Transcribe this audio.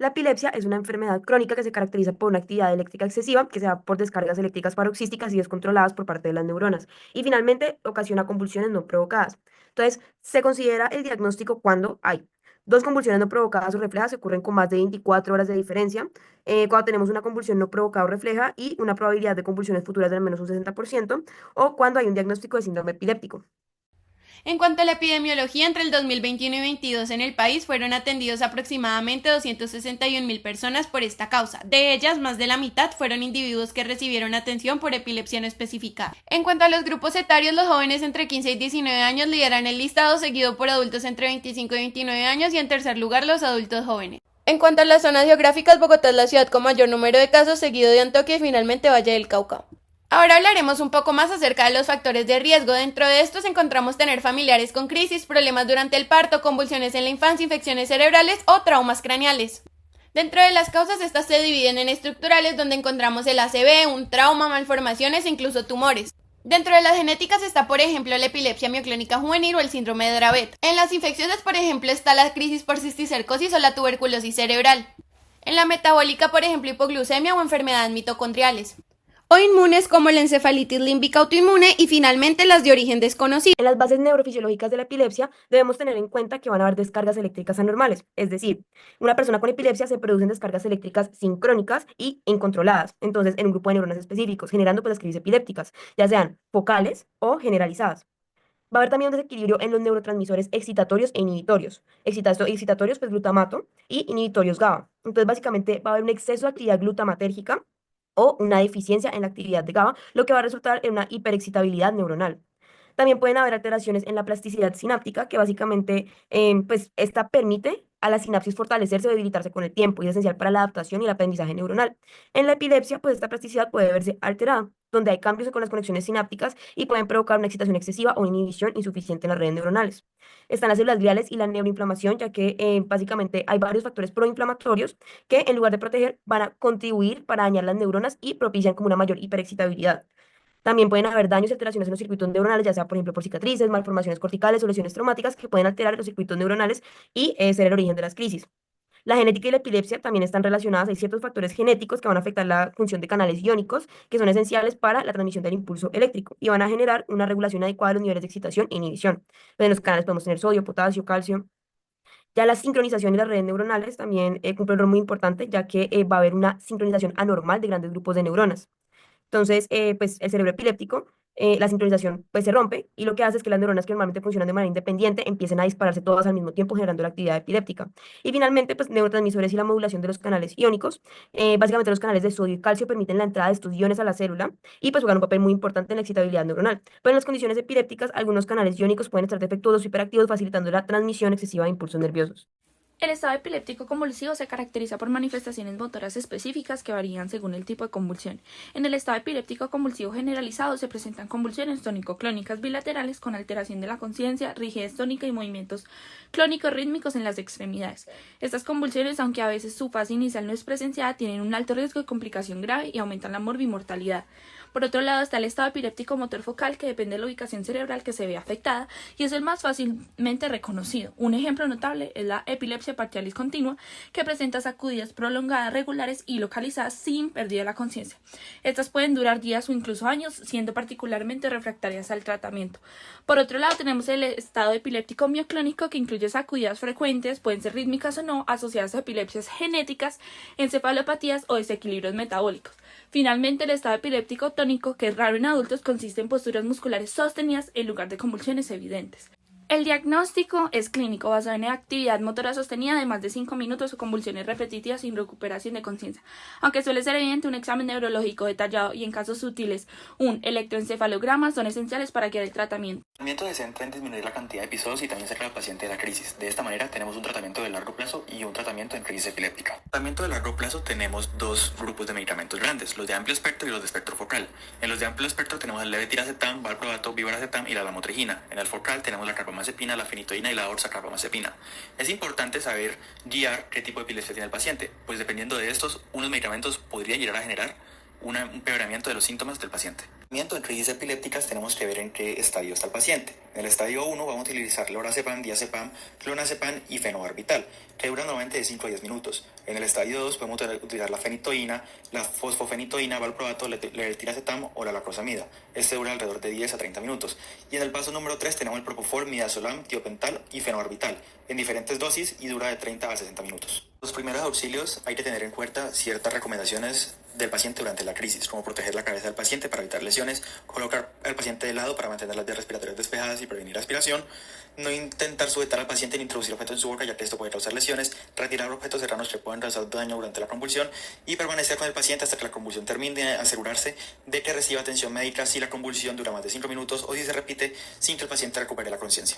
La epilepsia es una enfermedad crónica que se caracteriza por una actividad eléctrica excesiva que se da por descargas eléctricas paroxísticas y descontroladas por parte de las neuronas y finalmente ocasiona convulsiones no provocadas. Entonces, se considera el diagnóstico cuando hay dos convulsiones no provocadas o reflejas, se ocurren con más de 24 horas de diferencia, cuando tenemos una convulsión no provocada o refleja y una probabilidad de convulsiones futuras de al menos un 60%, o cuando hay un diagnóstico de síndrome epiléptico. En cuanto a la epidemiología, entre el 2021 y 2022 en el país fueron atendidos aproximadamente 261.000 personas por esta causa. De ellas, más de la mitad fueron individuos que recibieron atención por epilepsia no especificada. En cuanto a los grupos etarios, los jóvenes entre 15 y 19 años lideran el listado, seguido por adultos entre 25 y 29 años y en tercer lugar los adultos jóvenes. En cuanto a las zonas geográficas, Bogotá es la ciudad con mayor número de casos, seguido de Antioquia y finalmente Valle del Cauca. Ahora hablaremos un poco más acerca de los factores de riesgo. Dentro de estos encontramos tener familiares con crisis, problemas durante el parto, convulsiones en la infancia, infecciones cerebrales o traumas craneales. Dentro de las causas, estas se dividen en estructurales, donde encontramos el ACV, un trauma, malformaciones e incluso tumores. Dentro de las genéticas está, por ejemplo, la epilepsia mioclónica juvenil o el síndrome de Dravet. En las infecciosas, por ejemplo, está la crisis por cisticercosis o la tuberculosis cerebral. En la metabólica, por ejemplo, hipoglucemia o enfermedades mitocondriales o inmunes como la encefalitis límbica autoinmune y finalmente las de origen desconocido. En las bases neurofisiológicas de la epilepsia debemos tener en cuenta que van a haber descargas eléctricas anormales, es decir, una persona con epilepsia se producen descargas eléctricas sincrónicas y incontroladas, entonces en un grupo de neuronas específicos, generando pues las crisis epilépticas, ya sean focales o generalizadas. Va a haber también un desequilibrio en los neurotransmisores excitatorios e inhibitorios. Excitatorios, pues glutamato, y inhibitorios GABA. Entonces, básicamente va a haber un exceso de actividad glutamatérgica o una deficiencia en la actividad de GABA, lo que va a resultar en una hiperexcitabilidad neuronal. También pueden haber alteraciones en la plasticidad sináptica, que básicamente, pues, esta permite a la sinapsis fortalecerse o debilitarse con el tiempo y es esencial para la adaptación y el aprendizaje neuronal. En la epilepsia, pues, esta plasticidad puede verse alterada, donde hay cambios con las conexiones sinápticas y pueden provocar una excitación excesiva o inhibición insuficiente en las redes neuronales. Están las células gliales y la neuroinflamación, ya que básicamente hay varios factores proinflamatorios que en lugar de proteger van a contribuir para dañar las neuronas y propician como una mayor hiperexcitabilidad. También pueden haber daños y alteraciones en los circuitos neuronales, ya sea por ejemplo por cicatrices, malformaciones corticales o lesiones traumáticas que pueden alterar los circuitos neuronales y ser el origen de las crisis. La genética y la epilepsia también están relacionadas. Hay ciertos factores genéticos que van a afectar la función de canales iónicos, que son esenciales para la transmisión del impulso eléctrico y van a generar una regulación adecuada de los niveles de excitación e inhibición. Pues en los canales podemos tener sodio, potasio, calcio. Ya la sincronización y las redes neuronales también cumplen un rol muy importante, ya que va a haber una sincronización anormal de grandes grupos de neuronas. Entonces, pues el cerebro epiléptico, la sincronización pues se rompe y lo que hace es que las neuronas que normalmente funcionan de manera independiente empiecen a dispararse todas al mismo tiempo generando la actividad epiléptica. Y finalmente, pues neurotransmisores y la modulación de los canales iónicos. Básicamente los canales de sodio y calcio permiten la entrada de estos iones a la célula y pues juegan un papel muy importante en la excitabilidad neuronal. Pero en las condiciones epilépticas, algunos canales iónicos pueden estar defectuosos o hiperactivos, facilitando la transmisión excesiva de impulsos nerviosos. El estado epiléptico convulsivo se caracteriza por manifestaciones motoras específicas que varían según el tipo de convulsión. En el estado epiléptico convulsivo generalizado se presentan convulsiones tónico-clónicas bilaterales con alteración de la conciencia, rigidez tónica y movimientos clónicos rítmicos en las extremidades. Estas convulsiones, aunque a veces su fase inicial no es presenciada, tienen un alto riesgo de complicación grave y aumentan la morbimortalidad. Por otro lado está el estado epiléptico motor focal, que depende de la ubicación cerebral que se ve afectada y es el más fácilmente reconocido. Un ejemplo notable es la epilepsia parcialis continua, que presenta sacudidas prolongadas, regulares y localizadas sin pérdida de la conciencia. Estas pueden durar días o incluso años, siendo particularmente refractarias al tratamiento. Por otro lado tenemos el estado epiléptico mioclónico, que incluye sacudidas frecuentes, pueden ser rítmicas o no, asociadas a epilepsias genéticas, encefalopatías o desequilibrios metabólicos. Finalmente, el estado epiléptico tónico, que es raro en adultos, consiste en posturas musculares sostenidas en lugar de convulsiones evidentes. El diagnóstico es clínico, basado en actividad motora sostenida de más de 5 minutos o convulsiones repetitivas sin recuperación de conciencia. Aunque suele ser evidente, un examen neurológico detallado y, en casos sutiles, un electroencefalograma son esenciales para guiar el tratamiento. El tratamiento se centra en disminuir la cantidad de episodios y también sacar al paciente de la crisis. De esta manera tenemos un tratamiento de largo plazo y un tratamiento en crisis epiléptica. En el tratamiento de largo plazo tenemos dos grupos de medicamentos grandes, los de amplio espectro y los de espectro focal. En los de amplio espectro tenemos el levetiracetam, valproato, vivaracetam y la lamotrigina. En el focal tenemos la carbamazepina, la fenitoína y la orsacarbamazepina. Es importante saber guiar qué tipo de epilepsia tiene el paciente, pues dependiendo de estos, unos medicamentos podrían llegar a generar un empeoramiento de los síntomas del paciente. En crisis epilépticas tenemos que ver en qué estadio está el paciente. En el estadio 1 vamos a utilizar lorazepam, diazepam, clonazepam y fenobarbital, que duran normalmente de 5 a 10 minutos. En el estadio 2 podemos utilizar la fenitoína, la fosfofenitoína, valproato, levetiracetam o la lacrosamida. Este dura alrededor de 10 a 30 minutos. Y en el paso número 3 tenemos el propofol, midazolam, tiopental y fenobarbital, en diferentes dosis y dura de 30 a 60 minutos. Los primeros auxilios hay que tener en cuenta ciertas recomendaciones del paciente durante la crisis, como proteger la cabeza del paciente para evitar lesiones, colocar al paciente de lado para mantener las vías respiratorias despejadas y prevenir aspiración, no intentar sujetar al paciente ni introducir objetos en su boca ya que esto puede causar lesiones, retirar objetos cercanos que pueden causar daño durante la convulsión y permanecer con el paciente hasta que la convulsión termine, asegurarse de que reciba atención médica si la convulsión dura más de 5 minutos o si se repite sin que el paciente recupere la conciencia.